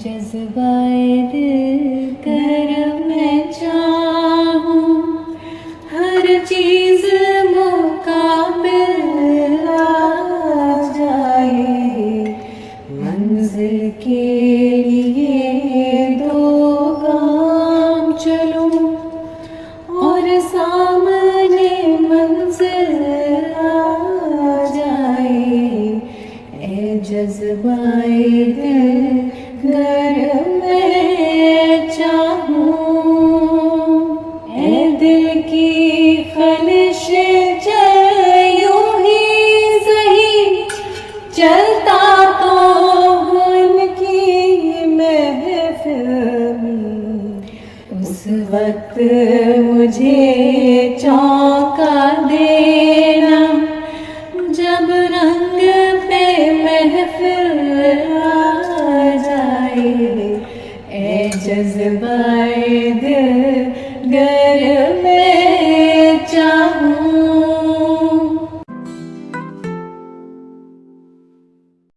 जज्बाए दिल कर मैं चाहूं, हर चीज मुकाबिल आ जाए। मंजिल के लिए दो गाम चलूं और सामने मंजिल आ जाए। ए जज्बाए दिल गर मैं चाहूं, ए दिल की ख्वाहिश चल यूं ही सही, चलता तो हूँ इनकी महफिल में। उस वक्त मुझे चौंका देना, जब रंग पे महफिल आ जाए। ए जज्बाए दिल गर में